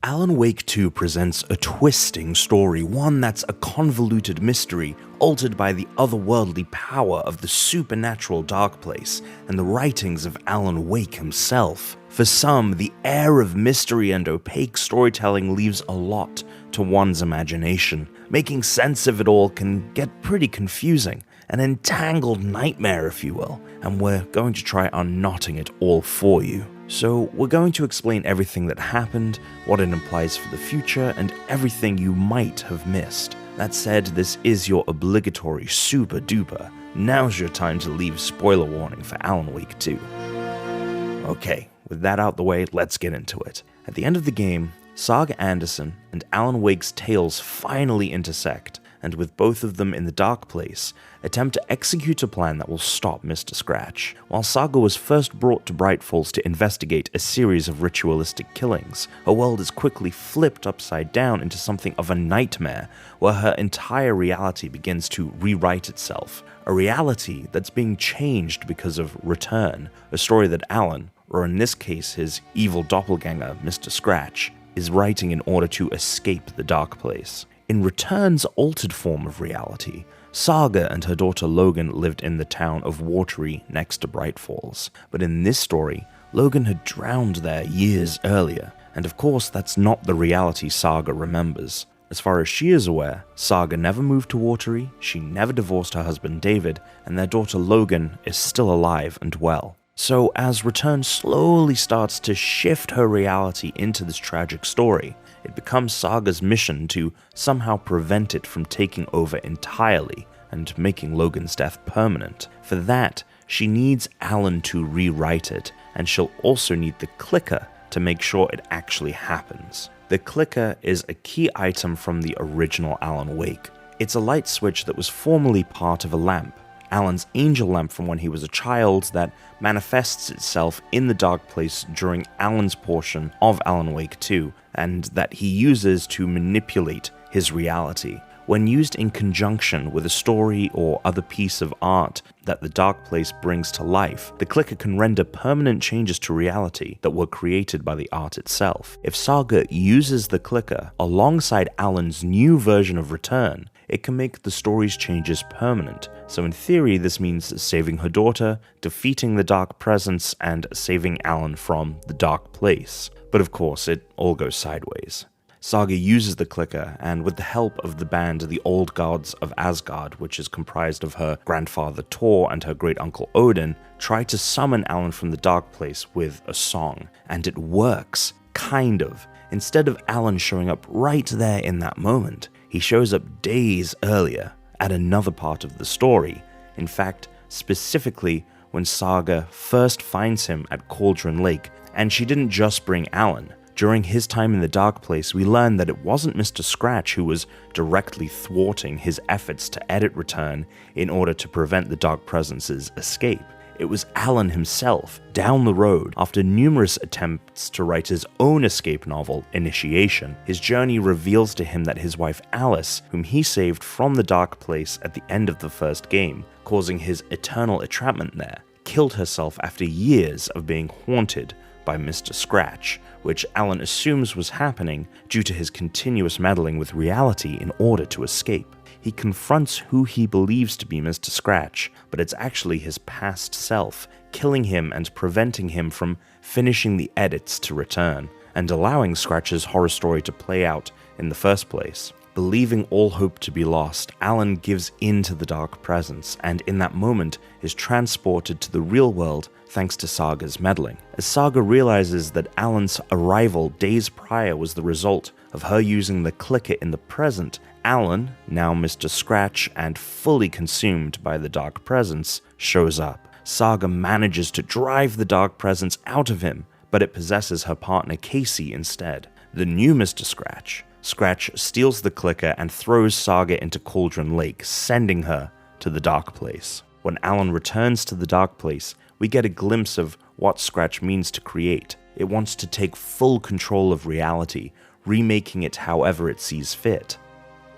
Alan Wake 2 presents a twisting story, one that's a convoluted mystery, altered by the otherworldly power of the supernatural dark place and the writings of Alan Wake himself. For some, the air of mystery and opaque storytelling leaves a lot to one's imagination. Making sense of it all can get pretty confusing, an entangled nightmare if you will, and we're going to try unknotting it all for you. So we're going to explain everything that happened, what it implies for the future, and everything you might have missed. That said, this is your obligatory super duper. Now's your time to leave spoiler warning for Alan Wake 2. Okay, with that out the way, let's get into it. At the end of the game, Saga Anderson and Alan Wake's tales finally intersect, and with both of them in the Dark Place, attempt to execute a plan that will stop Mr. Scratch. While Saga was first brought to Bright Falls to investigate a series of ritualistic killings, her world is quickly flipped upside down into something of a nightmare, where her entire reality begins to rewrite itself. A reality that's being changed because of Return, a story that Alan, or in this case his evil doppelganger, Mr. Scratch, is writing in order to escape the Dark Place. In Return's altered form of reality, Saga and her daughter Logan lived in the town of Watery next to Bright Falls. But in this story, Logan had drowned there years earlier, and of course that's not the reality Saga remembers. As far as she is aware, Saga never moved to Watery, she never divorced her husband David, and their daughter Logan is still alive and well. So as Return slowly starts to shift her reality into this tragic story, it becomes Saga's mission to somehow prevent it from taking over entirely and making Logan's death permanent. For that, she needs Alan to rewrite it, and she'll also need the clicker to make sure it actually happens. The clicker is a key item from the original Alan Wake. It's a light switch that was formerly part of a lamp, Alan's angel lamp from when he was a child, that manifests itself in the Dark Place during Alan's portion of Alan Wake 2, and that he uses to manipulate his reality. When used in conjunction with a story or other piece of art that the Dark Place brings to life, the clicker can render permanent changes to reality that were created by the art itself. If Saga uses the clicker alongside Alan's new version of Return, it can make the story's changes permanent. So in theory, this means saving her daughter, defeating the Dark Presence, and saving Alan from the Dark Place. But of course, it all goes sideways. Saga uses the clicker, and with the help of the band The Old Gods of Asgard, which is comprised of her grandfather Thor and her great-uncle Odin, try to summon Alan from the Dark Place with a song. And it works, kind of. Instead of Alan showing up right there in that moment, he shows up days earlier at another part of the story. In fact, specifically when Saga first finds him at Cauldron Lake, and she didn't just bring Alan. During his time in the Dark Place, we learn that it wasn't Mr. Scratch who was directly thwarting his efforts to edit Return in order to prevent the Dark Presence's escape. It was Alan himself, down the road, after numerous attempts to write his own escape novel, Initiation. His journey reveals to him that his wife Alice, whom he saved from the Dark Place at the end of the first game, causing his eternal entrapment there, killed herself after years of being haunted by Mr. Scratch, which Alan assumes was happening due to his continuous meddling with reality in order to escape. He confronts who he believes to be Mr. Scratch, but it's actually his past self, killing him and preventing him from finishing the edits to Return, and allowing Scratch's horror story to play out in the first place. Believing all hope to be lost, Alan gives in to the Dark Presence, and in that moment is transported to the real world thanks to Saga's meddling. As Saga realizes that Alan's arrival days prior was the result of her using the clicker in the present, Alan, now Mr. Scratch and fully consumed by the Dark Presence, shows up. Saga manages to drive the Dark Presence out of him, but it possesses her partner Casey instead. The new Mr. Scratch. Scratch steals the clicker and throws Saga into Cauldron Lake, sending her to the Dark Place. When Alan returns to the Dark Place, we get a glimpse of what Scratch means to create. It wants to take full control of reality, remaking it however it sees fit.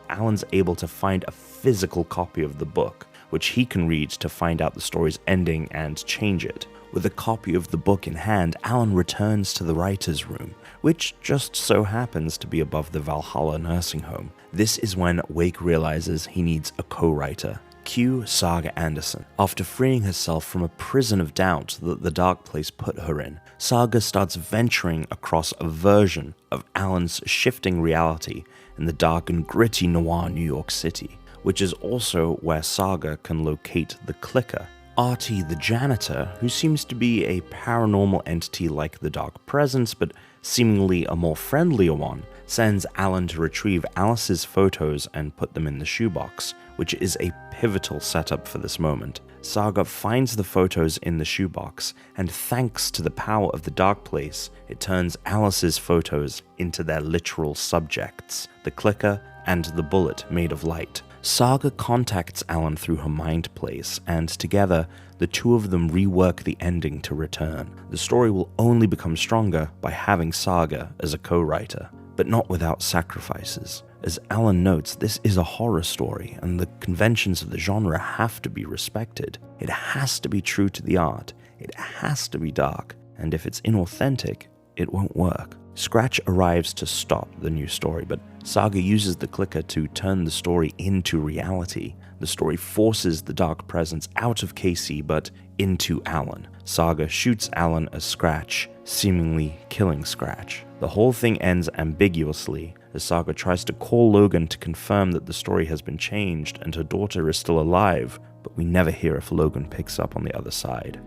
Alan's able to find a physical copy of the book, which he can read to find out the story's ending and change it. With a copy of the book in hand, Alan returns to the writer's room, which just so happens to be above the Valhalla nursing home. This is when Wake realizes he needs a co-writer. Cue Saga Anderson. After freeing herself from a prison of doubt that the Dark Place put her in, Saga starts venturing across a version of Alan's shifting reality in the dark and gritty noir New York City, which is also where Saga can locate the Clicker. Artie the janitor, who seems to be a paranormal entity like the Dark Presence, but seemingly a more friendlier one, sends Alan to retrieve Alice's photos and put them in the shoebox, which is a pivotal setup for this moment. Saga finds the photos in the shoebox, and thanks to the power of the Dark Place, it turns Alice's photos into their literal subjects, the Clicker and the bullet made of light. Saga contacts Alan through her mind place, and together, the two of them rework the ending to return. The story will only become stronger by having Saga as a co-writer, but not without sacrifices. As Alan notes, this is a horror story, and the conventions of the genre have to be respected. It has to be true to the art, it has to be dark, and if it's inauthentic, it won't work. Scratch arrives to stop the new story, but Saga uses the Clicker to turn the story into reality. The story forces the Dark Presence out of Casey, but into Alan. Saga shoots Alan as Scratch, seemingly killing Scratch. The whole thing ends ambiguously, as Saga tries to call Logan to confirm that the story has been changed and her daughter is still alive, but we never hear if Logan picks up on the other side.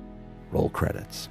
Roll credits.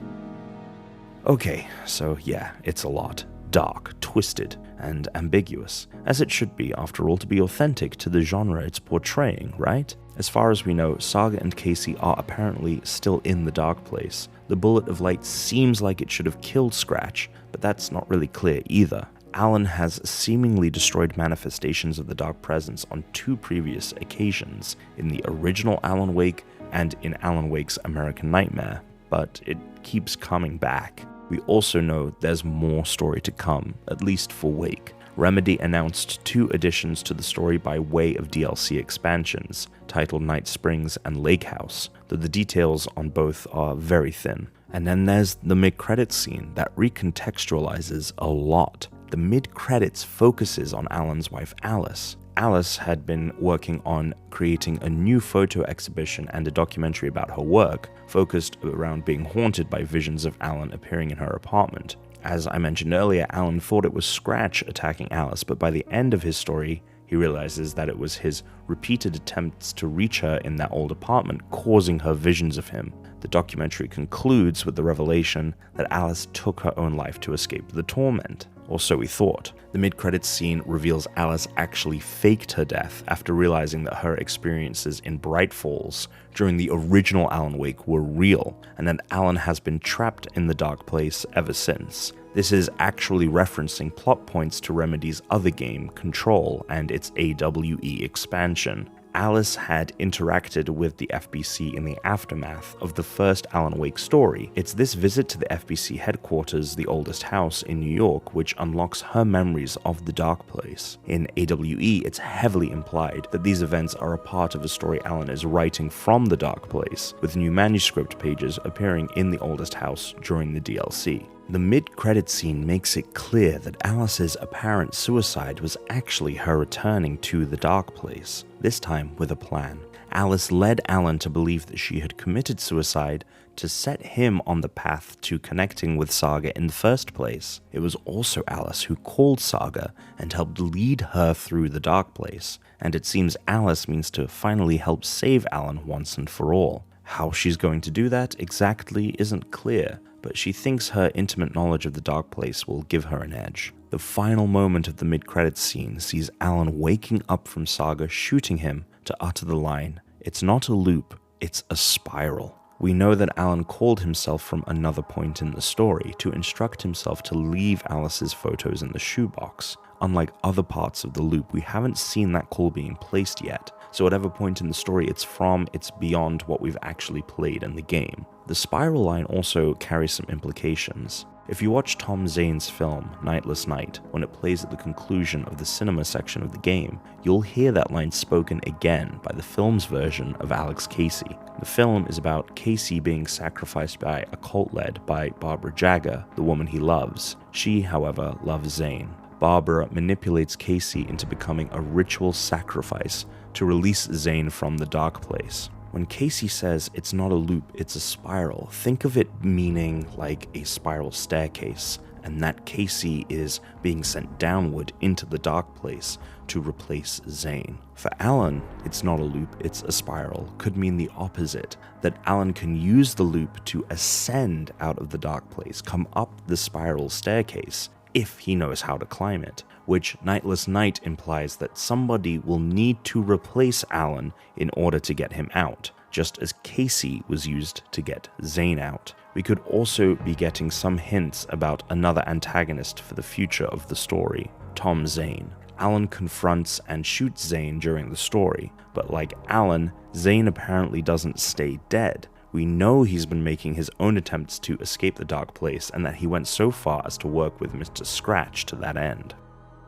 Okay, so yeah, it's a lot. Dark, twisted, and ambiguous, as it should be after all to be authentic to the genre it's portraying, right? As far as we know, Saga and Casey are apparently still in the Dark Place. The bullet of light seems like it should have killed Scratch, but that's not really clear either. Alan has seemingly destroyed manifestations of the Dark Presence on 2 previous occasions, in the original Alan Wake and in Alan Wake's American Nightmare, but it keeps coming back. We also know there's more story to come, at least for Wake. Remedy announced 2 additions to the story by way of DLC expansions, titled Night Springs and Lake House, though the details on both are very thin. And then there's the mid-credits scene that recontextualizes a lot. The mid-credits focuses on Alan's wife Alice. Alice had been working on creating a new photo exhibition and a documentary about her work, focused around being haunted by visions of Alan appearing in her apartment. As I mentioned earlier, Alan thought it was Scratch attacking Alice, but by the end of his story, he realizes that it was his repeated attempts to reach her in that old apartment causing her visions of him. The documentary concludes with the revelation that Alice took her own life to escape the torment. Or so we thought. The mid-credits scene reveals Alice actually faked her death after realizing that her experiences in Bright Falls during the original Alan Wake were real, and that Alan has been trapped in the Dark Place ever since. This is actually referencing plot points to Remedy's other game, Control, and its AWE expansion. Alice had interacted with the FBC in the aftermath of the first Alan Wake story. It's this visit to the FBC headquarters, the oldest house in New York, which unlocks her memories of the Dark Place. In AWE, it's heavily implied that these events are a part of a story Alan is writing from the Dark Place, with new manuscript pages appearing in the oldest house during the DLC. The mid-credit scene makes it clear that Alice's apparent suicide was actually her returning to the Dark Place, this time with a plan. Alice led Alan to believe that she had committed suicide to set him on the path to connecting with Saga in the first place. It was also Alice who called Saga and helped lead her through the Dark Place, and it seems Alice means to finally help save Alan once and for all. How she's going to do that exactly isn't clear, but she thinks her intimate knowledge of the Dark Place will give her an edge. The final moment of the mid-credits scene sees Alan waking up from Saga shooting him to utter the line, "It's not a loop, it's a spiral." We know that Alan called himself from another point in the story to instruct himself to leave Alice's photos in the shoebox. Unlike other parts of the loop, we haven't seen that call being placed yet, so whatever point in the story it's from, it's beyond what we've actually played in the game. The spiral line also carries some implications. If you watch Tom Zane's film, Nightless Night, when it plays at the conclusion of the cinema section of the game, you'll hear that line spoken again by the film's version of Alex Casey. The film is about Casey being sacrificed by a cult led by Barbara Jagger, the woman he loves. She, however, loves Zane. Barbara manipulates Casey into becoming a ritual sacrifice to release Zane from the dark place. When Casey says it's not a loop, it's a spiral, think of it meaning like a spiral staircase, and that Casey is being sent downward into the dark place to replace Zane. For Alan, it's not a loop, it's a spiral, could mean the opposite, that Alan can use the loop to ascend out of the dark place, come up the spiral staircase, if he knows how to climb it, which Nightless Night implies that somebody will need to replace Alan in order to get him out, just as Casey was used to get Zane out. We could also be getting some hints about another antagonist for the future of the story, Tom Zane. Alan confronts and shoots Zane during the story, but like Alan, Zane apparently doesn't stay dead. We know he's been making his own attempts to escape the dark place and that he went so far as to work with Mr. Scratch to that end.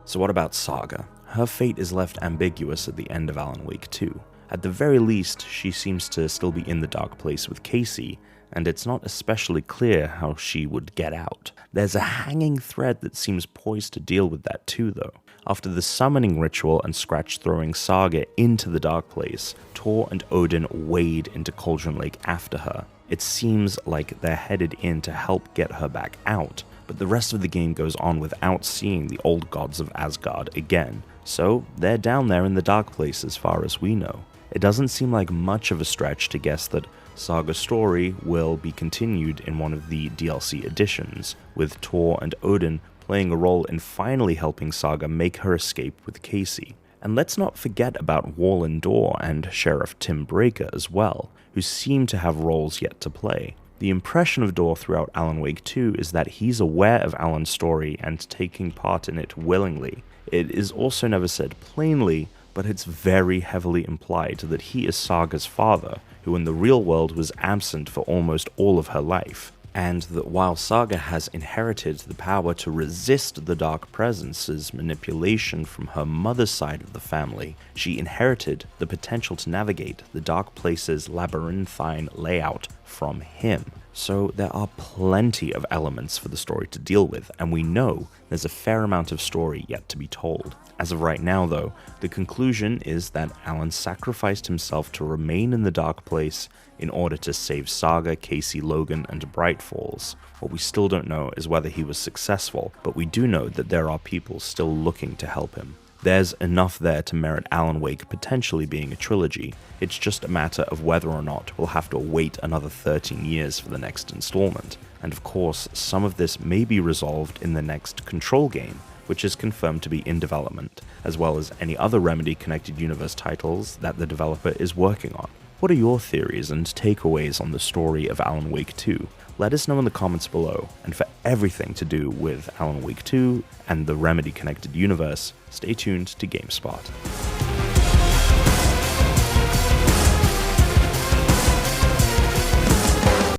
So what about Saga? Her fate is left ambiguous at the end of Alan Wake 2. At the very least, she seems to still be in the dark place with Casey, and it's not especially clear how she would get out. There's a hanging thread that seems poised to deal with that too, though. After the summoning ritual and Scratch throwing Saga into the dark place, Tor and Odin wade into Cauldron Lake after her. It seems like they're headed in to help get her back out, but the rest of the game goes on without seeing the old gods of Asgard again, so they're down there in the dark place as far as we know. It doesn't seem like much of a stretch to guess that Saga's story will be continued in one of the DLC editions, with Tor and Odin playing a role in finally helping Saga make her escape with Casey. And let's not forget about Warlin Door and Sheriff Tim Breaker as well, who seem to have roles yet to play. The impression of Door throughout Alan Wake 2 is that he's aware of Alan's story and taking part in it willingly. It is also never said plainly, but it's very heavily implied that he is Saga's father, who in the real world was absent for almost all of her life, and that while Saga has inherited the power to resist the Dark Presence's manipulation from her mother's side of the family, she inherited the potential to navigate the Dark Place's labyrinthine layout from him. So there are plenty of elements for the story to deal with, and we know there's a fair amount of story yet to be told. As of right now, though, the conclusion is that Alan sacrificed himself to remain in the Dark Place in order to save Saga, Casey, Logan, and Bright Falls. What we still don't know is whether he was successful, but we do know that there are people still looking to help him. There's enough there to merit Alan Wake potentially being a trilogy. It's just a matter of whether or not we'll have to wait another 13 years for the next installment. And of course, some of this may be resolved in the next Control game, which is confirmed to be in development, as well as any other Remedy Connected Universe titles that the developer is working on. What are your theories and takeaways on the story of Alan Wake 2? Let us know in the comments below, and for everything to do with Alan Wake 2 and the Remedy Connected Universe, stay tuned to GameSpot.